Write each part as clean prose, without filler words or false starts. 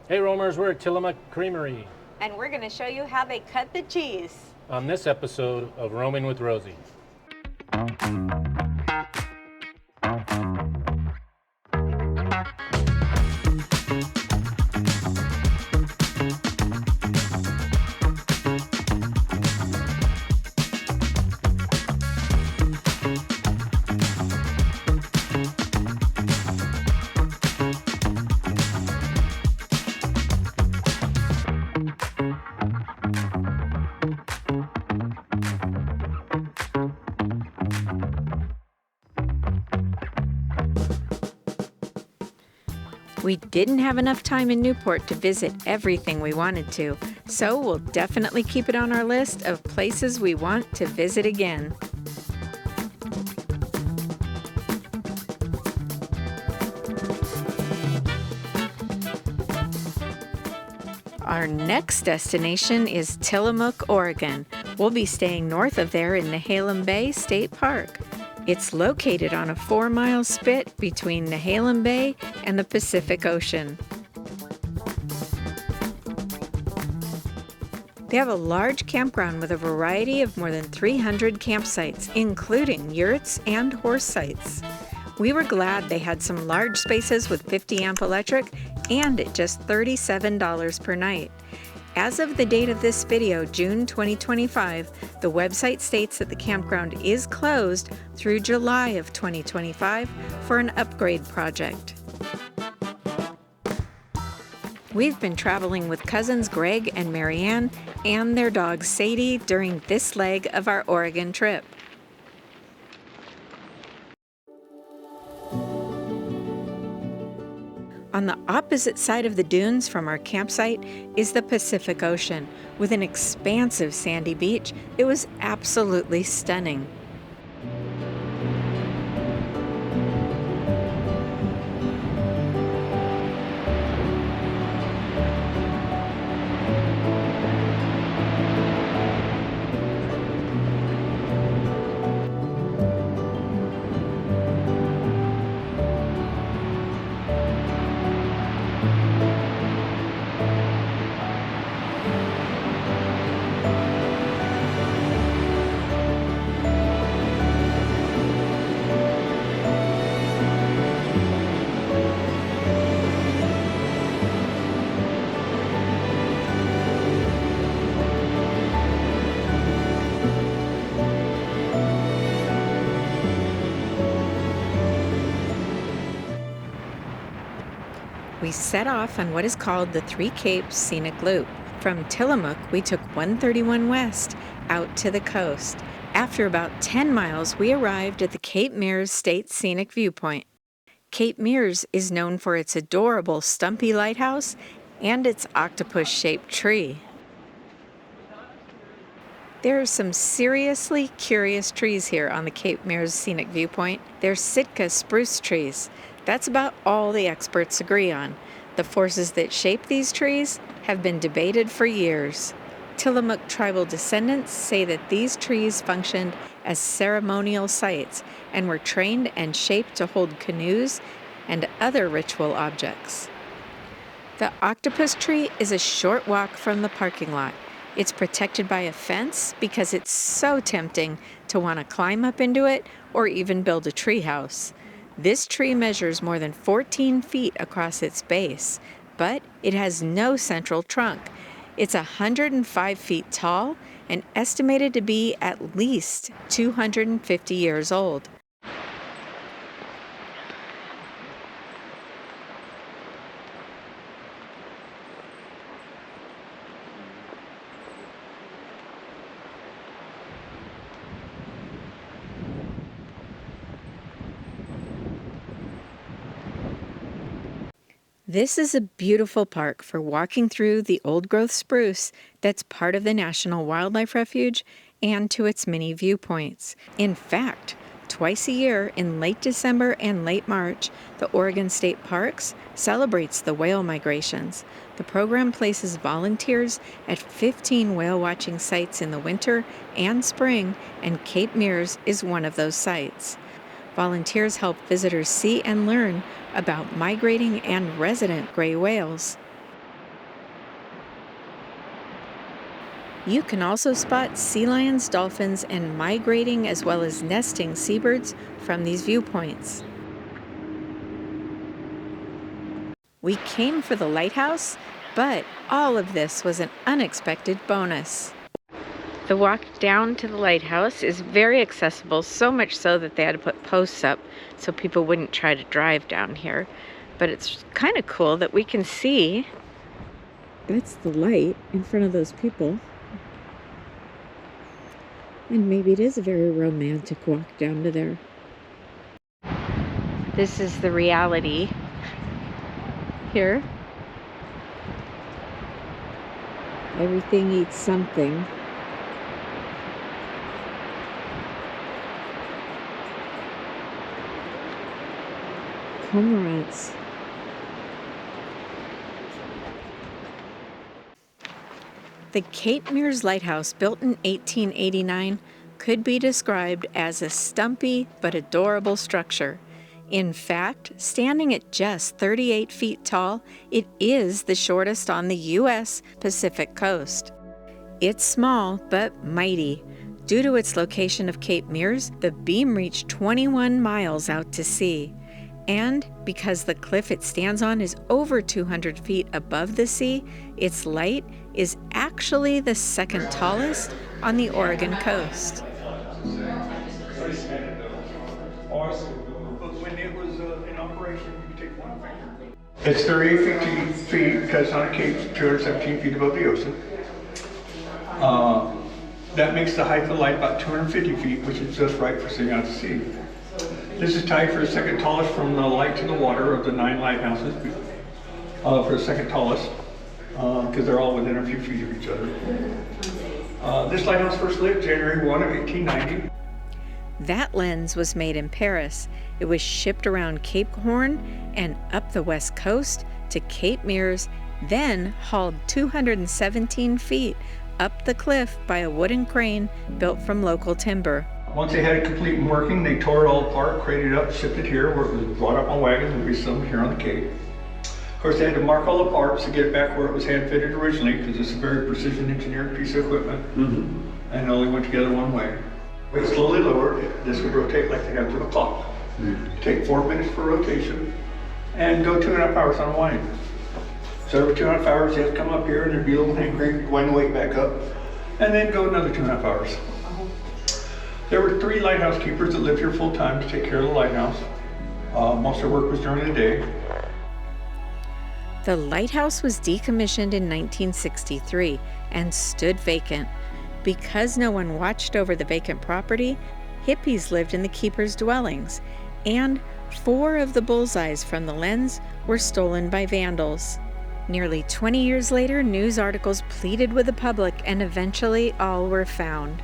Hey roamers, we're at Tillamook Creamery And we're going to show you how they cut the cheese. on this episode of Roaming with Rosie. We didn't have enough time in Newport to visit everything we wanted to, so we'll definitely keep it on our list of places we want to visit again. Our next destination is Tillamook, Oregon. We'll be staying north of there in Nehalem Bay State Park. It's located on a 4-mile spit between Nehalem Bay and the Pacific Ocean. They have a large campground with a variety of more than 300 campsites, including yurts and horse sites. We were glad they had some large spaces with 50-amp electric and at just $37 per night. As of the date of this video, June 2025, the website states that the campground is closed through July of 2025 for an upgrade project. We've been traveling with cousins Greg and Marianne and their dog Sadie during this leg of our Oregon trip. On the opposite side of the dunes from our campsite is the Pacific Ocean, with an expansive sandy beach. It was absolutely stunning. We set off on what is called the Three Capes Scenic Loop. From Tillamook, we took 131 west out to the coast. After about 10 miles, we arrived at the Cape Meares State Scenic Viewpoint. Cape Meares is known for its adorable stumpy lighthouse and its octopus-shaped tree. There are some seriously curious trees here on the Cape Meares Scenic Viewpoint. They're Sitka spruce trees. That's about all the experts agree on. The forces that shape these trees have been debated for years. Tillamook tribal descendants say that these trees functioned as ceremonial sites and were trained and shaped to hold canoes and other ritual objects. The octopus tree is a short walk from the parking lot. It's protected by a fence because it's so tempting to want to climb up into it or even build a tree house. This tree measures more than 14 feet across its base, but it has no central trunk. It's 105 feet tall and estimated to be at least 250 years old. This is a beautiful park for walking through the old-growth spruce that's part of the National Wildlife Refuge and to its many viewpoints. In fact, twice a year in late December and late March, the Oregon State Parks celebrates the whale migrations. The program places volunteers at 15 whale watching sites in the winter and spring, and Cape Meares is one of those sites. Volunteers help visitors see and learn about migrating and resident gray whales. You can also spot sea lions, dolphins, and migrating as well as nesting seabirds from these viewpoints. We came for the lighthouse, but all of this was an unexpected bonus. The walk down to the lighthouse is very accessible, so much so that they had to put posts up so people wouldn't try to drive down here. But it's kind of cool that we can see. That's the light in front of those people. And maybe it is a very romantic walk down to there. This is the reality here. Everything eats something. Cormorants. The Cape Meares Lighthouse, built in 1889, could be described as a stumpy but adorable structure. In fact, standing at just 38 feet tall, it is the shortest on the U.S. Pacific coast. It's small but mighty. Due to its location of Cape Meares, the beam reached 21 miles out to sea. And because the cliff it stands on is over 200 feet above the sea, its light is actually the second tallest on the Oregon coast. When it was in operation, you could take one finger. It's 38 feet because on a cape, 217 feet above the ocean. That makes the height of the light about 250 feet, which is just right for sitting out to sea. This is tied for the second tallest from the light to the water of the 9 lighthouses, for the second tallest, because they're all within a few feet of each other. This lighthouse first lit January 1 of 1890. That lens was made in Paris. It was shipped around Cape Horn and up the west coast to Cape Meares, then hauled 217 feet up the cliff by a wooden crane built from local timber. Once they had it complete and working, they tore it all apart, crated it up, shipped it here, where it was brought up on wagons and reassembled here on the Cape. Of course, they had to mark all the parts to get it back where it was hand fitted originally, because it's a very precision engineered piece of equipment, and it only went together one way. We slowly lowered, this would rotate like they have to the clock. Take 4 minutes for rotation, and go 2.5 hours on a wind. So every 2.5 hours, you have to come up here, and there'd be a little hand crane, wind the weight back up, and then go another 2.5 hours. There were 3 lighthouse keepers that lived here full time to take care of the lighthouse. Most of their work was during the day. The lighthouse was decommissioned in 1963 and stood vacant. Because no one watched over the vacant property, hippies lived in the keepers' dwellings, and 4 of the bullseyes from the lens were stolen by vandals. Nearly 20 years later, news articles pleaded with the public, and eventually all were found.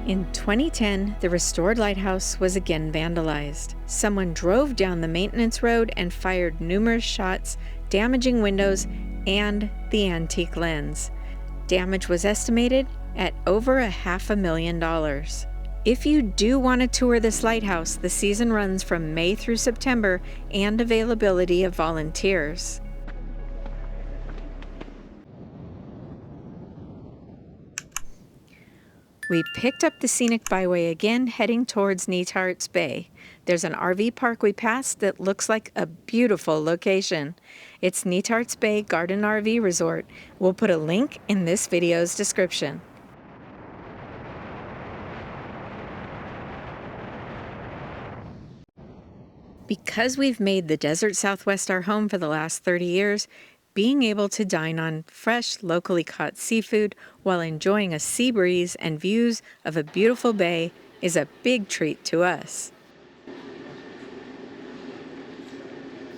In 2010, the restored lighthouse was again vandalized. Someone drove down the maintenance road and fired numerous shots, damaging windows and the antique lens. Damage was estimated at over $500,000. If you do want to tour this lighthouse, the season runs from May through September, and availability of volunteers. We picked up the Scenic Byway again, heading towards Netarts Bay. There's an RV park we passed that looks like a beautiful location. It's Netarts Bay Garden RV Resort. We'll put a link in this video's description. Because we've made the desert Southwest our home for the last 30 years, being able to dine on fresh, locally caught seafood while enjoying a sea breeze and views of a beautiful bay is a big treat to us.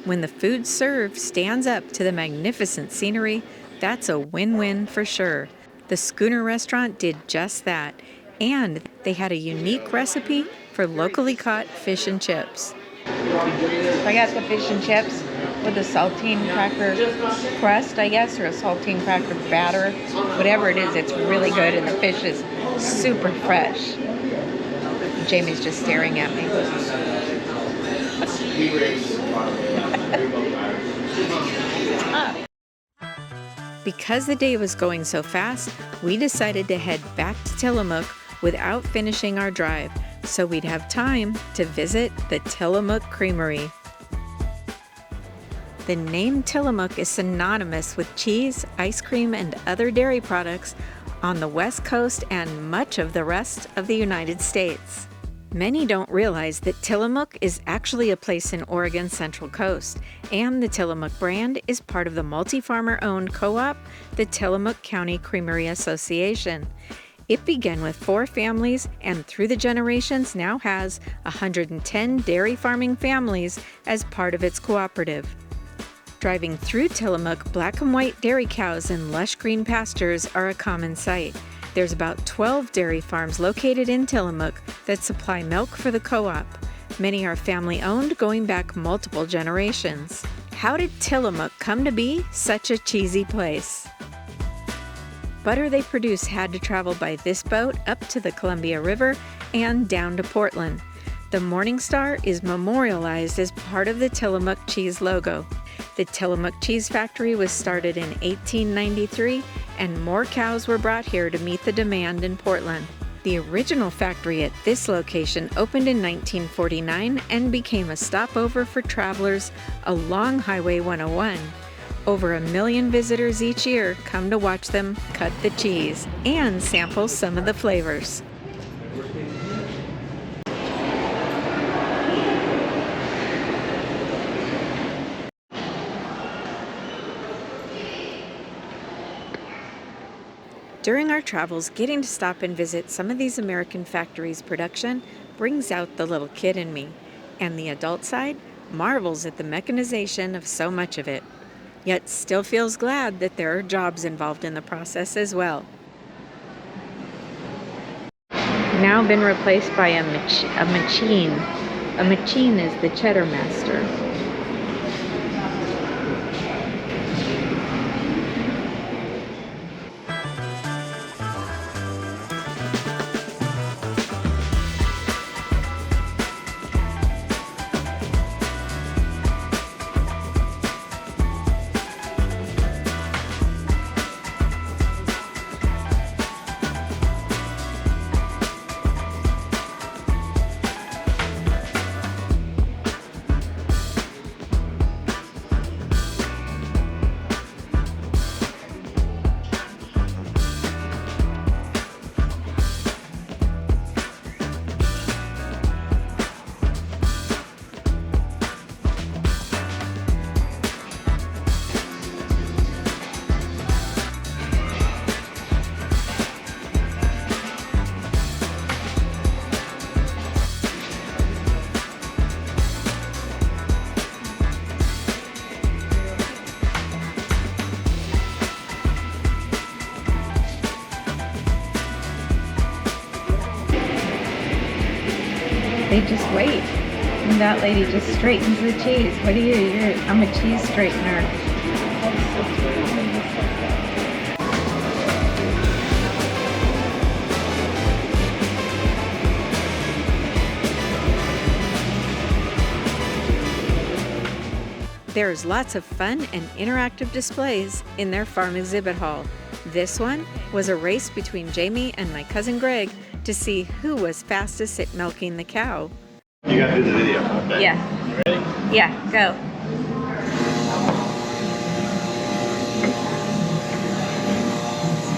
When the food served stands up to the magnificent scenery, that's a win-win for sure. The Schooner restaurant did just that, and they had a unique recipe for locally caught fish and chips. I got the fish and chips with a saltine cracker crust, I guess, or a saltine cracker batter. Whatever it is, it's really good, and the fish is super fresh. Jamie's just staring at me. Because the day was going so fast, we decided to head back to Tillamook without finishing our drive, so we'd have time to visit the Tillamook Creamery. The name Tillamook is synonymous with cheese, ice cream, and other dairy products on the West Coast and much of the rest of the United States. Many don't realize that Tillamook is actually a place in Oregon's Central Coast, and the Tillamook brand is part of the multi-farmer-owned co-op, the Tillamook County Creamery Association. It began with 4 families and through the generations now has 110 dairy farming families as part of its cooperative. Driving through Tillamook, black and white dairy cows in lush green pastures are a common sight. There's about 12 dairy farms located in Tillamook that supply milk for the co-op. Many are family-owned, going back multiple generations. How did Tillamook come to be such a cheesy place? Butter they produce had to travel by this boat up to the Columbia River and down to Portland. The Morning Star is memorialized as part of the Tillamook cheese logo. The Tillamook Cheese Factory was started in 1893, and more cows were brought here to meet the demand in Portland. The original factory at this location opened in 1949 and became a stopover for travelers along Highway 101. Over 1 million visitors each year come to watch them cut the cheese and sample some of the flavors. During our travels, getting to stop and visit some of these American factories' production brings out the little kid in me, and the adult side marvels at the mechanization of so much of it, yet still feels glad that there are jobs involved in the process as well. Now been replaced by a machine. A machine is the cheddar master. They just wait. And that lady just straightens the cheese. What are you? I'm a cheese straightener. There's lots of fun and interactive displays in their farm exhibit hall. This one was a race between Jamie and my cousin Greg to see who was fastest at milking the cow. You got to do the video, okay? Yeah. You ready? Yeah, go.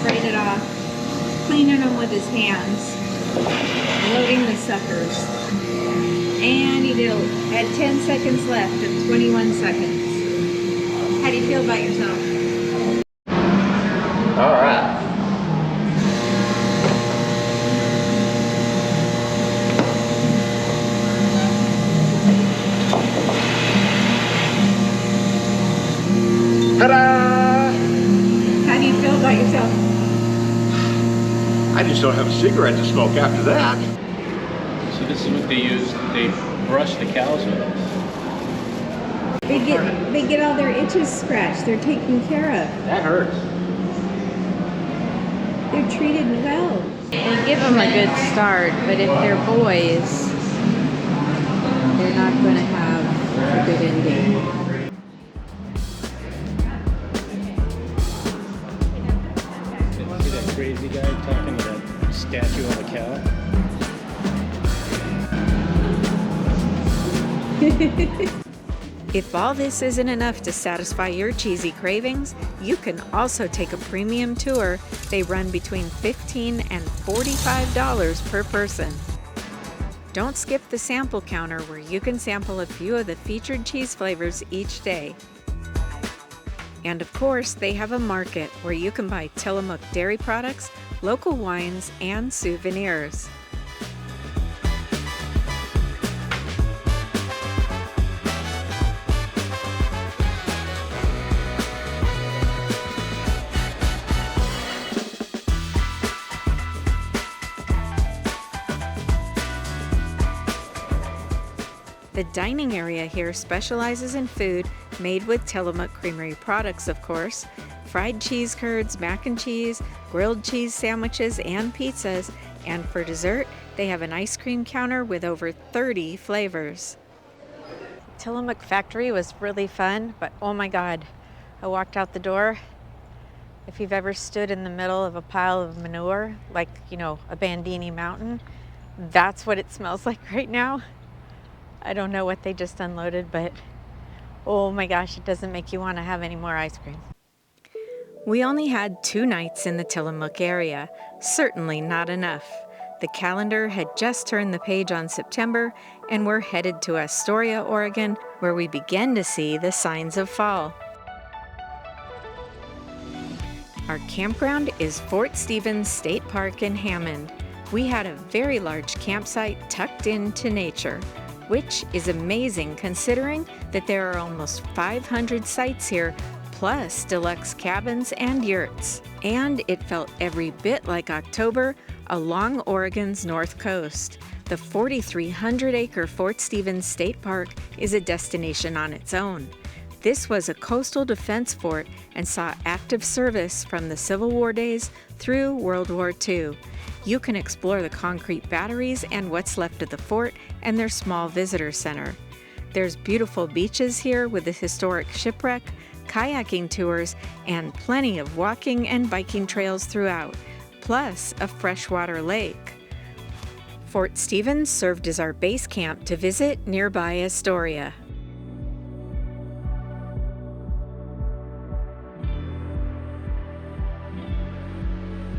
Sprayed it off, cleaning them with his hands, loading the suckers. And he had 10 seconds left of 21 seconds. How do you feel about yourself? All right. Ta-da! How do you feel about yourself? I just don't have a cigarette to smoke after that. So this is what they use. They brush the cows with it. They get all their itches scratched. They're taken care of. That hurts. They're treated well. They give them a good start, but if they're boys, they're not going to have a good ending. crazy guy talking to that statue of a cow. If all this isn't enough to satisfy your cheesy cravings, you can also take a premium tour. They run between $15 and $45 per person. Don't skip the sample counter where you can sample a few of the featured cheese flavors each day. And of course, they have a market where you can buy Tillamook dairy products, local wines, and souvenirs. The dining area here specializes in food made with Tillamook Creamery products, of course. Fried cheese curds, mac and cheese, grilled cheese sandwiches, and pizzas. And for dessert, they have an ice cream counter with over 30 flavors. Tillamook Factory was really fun, but oh my God, I walked out the door. If you've ever stood in the middle of a pile of manure, like, you know, a Bandini Mountain, that's what it smells like right now. I don't know what they just unloaded, but oh my gosh, it doesn't make you want to have any more ice cream. We only had 2 nights in the Tillamook area. Certainly not enough. The calendar had just turned the page on September, and we're headed to Astoria, Oregon, where we begin to see the signs of fall. Our campground is Fort Stevens State Park in Hammond. We had a very large campsite tucked into nature, which is amazing considering that there are almost 500 sites here, plus deluxe cabins and yurts. And it felt every bit like October along Oregon's north coast. The 4,300-acre Fort Stevens State Park is a destination on its own. This was a coastal defense fort and saw active service from the Civil War days through World War II. You can explore the concrete batteries and what's left of the fort and their small visitor center. There's beautiful beaches here with the historic shipwreck, kayaking tours, and plenty of walking and biking trails throughout, plus a freshwater lake. Fort Stevens served as our base camp to visit nearby Astoria.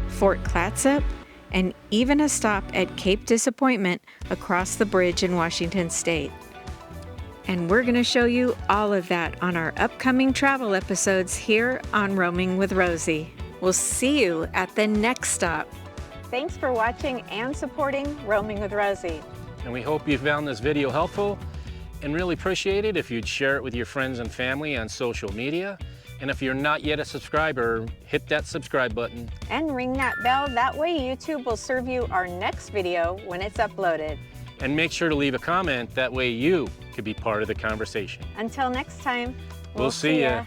Fort Clatsop, and even a stop at Cape Disappointment across the bridge in Washington State. And we're going to show you all of that on our upcoming travel episodes here on Roaming with Rosie. We'll see you at the next stop. Thanks for watching and supporting Roaming with Rosie. And we hope you found this video helpful and really appreciate it if you'd share it with your friends and family on social media. And if you're not yet a subscriber, hit that subscribe button. And ring that bell, that way YouTube will serve you our next video when it's uploaded. And make sure to leave a comment, that way you could be part of the conversation. Until next time, We'll see ya.